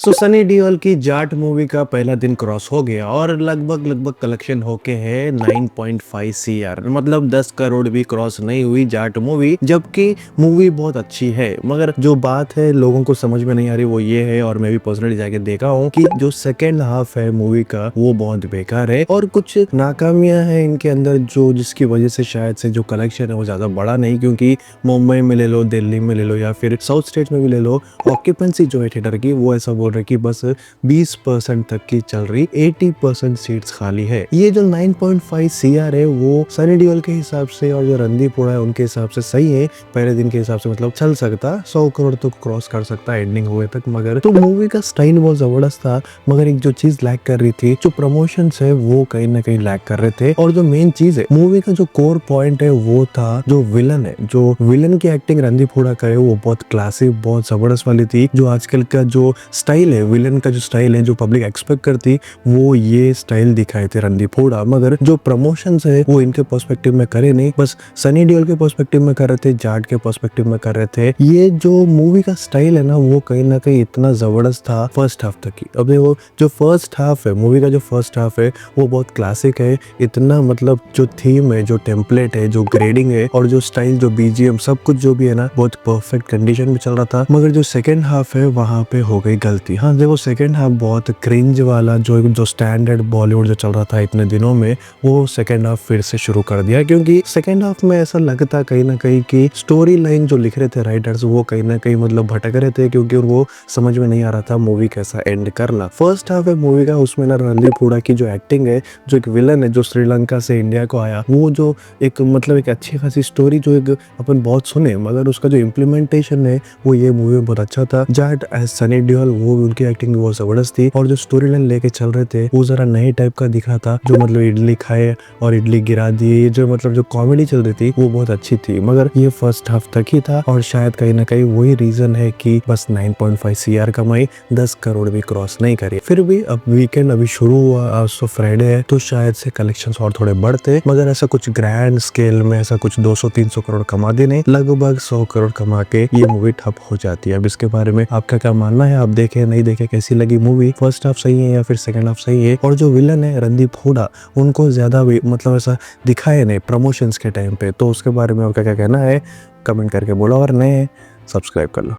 सनी देओल की जाट मूवी का पहला दिन क्रॉस हो गया और लगभग कलेक्शन होके है 9.5 सीआर, मतलब 10 करोड़ भी क्रॉस नहीं हुई जाट मूवी। जबकि मूवी बहुत अच्छी है, मगर जो बात है लोगों को समझ में नहीं आ रही वो ये है, और मैं भी पर्सनली जाके देखा हूँ कि जो सेकेंड हाफ है मूवी का वो बहुत बेकार है और कुछ नाकामियां हैं इनके अंदर, जो जिसकी वजह से शायद से जो कलेक्शन है वो ज्यादा बड़ा नहीं। क्योंकि मुंबई में ले लो, दिल्ली में ले लो या फिर साउथ स्टेट में भी ले लो, ऑक्यूपेंसी जो है थिएटर की वो ऐसा बोल रहे कि बस 20% तक की चल रही, 80% सीट्स खाली है। ये जो 9.5 सीआर है वो सनी देओल के हिसाब से और जो रणदीप हुडा है उनके हिसाब से सही है। पहले दिन के हिसाब से मतलब चल सकता, 100 करोड़ तो क्रॉस कर सकता है एंडिंग हुए तक। मगर तो मूवी का स्टाइल बहुत जबरदस्त था, मगर एक जो चीज लैक कर रही थी, जो प्रमोशन है वो कहीं ना कहीं लैक कर रहे थे। और जो मेन चीज है मूवी का जो कोर पॉइंट है वो था जो विलन है, जो विलन की एक्टिंग रणदीप हुडा का है वो बहुत क्लासिक, बहुत जबरदस्त वाली थी। जो आजकल का जो स्टाइल है, विलन का जो स्टाइल है, जो पब्लिक एक्सपेक्ट करती, वो ये स्टाइल दिखाए थे रणदीप हुडा। मगर जो प्रमोशंस है वो इनके पर्सपेक्टिव में करे नहीं, बस सनी देओल के पर्सपेक्टिव में कर रहे थे, जाट के पर्सपेक्टिव में कर रहे थे। ये जो मूवी का स्टाइल है ना वो कहीं ना कहीं इतना जबरदस्त था फर्स्ट हाफ तक की। अब देखो जो फर्स्ट हाफ है मूवी का, जो फर्स्ट हाफ है वो बहुत क्लासिक है। इतना मतलब जो थीम है, जो टेम्पलेट है, जो ग्रेडिंग है और जो स्टाइल, जो बीजीएम, सब कुछ जो भी है ना बहुत परफेक्ट कंडीशन में चल रहा था। मगर जो सेकेंड हाफ है वहां पे हो गई गलती। हाँ देखो सेकेंड हाफ बहुत क्रिंज वाला, जो स्टैंडर्ड बॉलीवुड जो चल रहा था इतने दिनों में, वो सेकेंड हाफ फिर से शुरू कर दिया। क्योंकि सेकेंड हाफ में ऐसा लगता कहीं ना कहीं कि स्टोरी लाइन जो लिख रहे थे राइटर्स वो कहीं ना कहीं मतलब भटक रहे थे, क्योंकि वो समझ में नहीं आ रहा था मूवी कैसा एंड करना। फर्स्ट हाफ है मूवी का, उसमें ना रणदीप हुडा की जो एक्टिंग है, जो एक विलन है जो श्रीलंका से इंडिया को आया, वो जो एक मतलब एक अच्छी खासी स्टोरी जो एक अपन बहुत सुने, मगर उसका जो इम्प्लीमेंटेशन है वो ये मूवी में बहुत अच्छा था। जाट एज सनी देओल, वो उनकी एक्टिंग बहुत जबरदस्त थी और जो स्टोरी लाइन लेके चल रहे थे वो जरा नए टाइप का दिखा था। जो मतलब इडली खाए और इडली गिरा दी, जो मतलब जो कॉमेडी चल रही थी वो बहुत अच्छी थी। मगर ये फर्स्ट हाफ तक ही था और शायद कहीं ना कहीं वही रीजन है कि बस 9.5 सीआर कमाई, 10 करोड़ भी क्रॉस नहीं करी। फिर भी अब वीकेंड अभी शुरू हुआ, आज तो फ्राइडे है, तो शायद से कलेक्शंस और थोड़े बढ़ते, मगर ऐसा कुछ ग्रैंड स्केल में ऐसा कुछ 200-300 करोड़ कमा दे नहीं, लगभग 100 करोड़ कमा के ये मूवी ठप हो जाती है। अब इसके बारे में आपका क्या मानना है? आप देखे नहीं देखे, कैसी लगी मूवी? फर्स्ट हाफ सही है या फिर सेकंड हाफ सही है? और जो विलन है रणदीप हुडा, उनको ज्यादा भी मतलब ऐसा दिखाए नहीं प्रमोशंस के टाइम पे, तो उसके बारे में आपका क्या कहना है? कमेंट करके बोलो और नए सब्सक्राइब कर लो।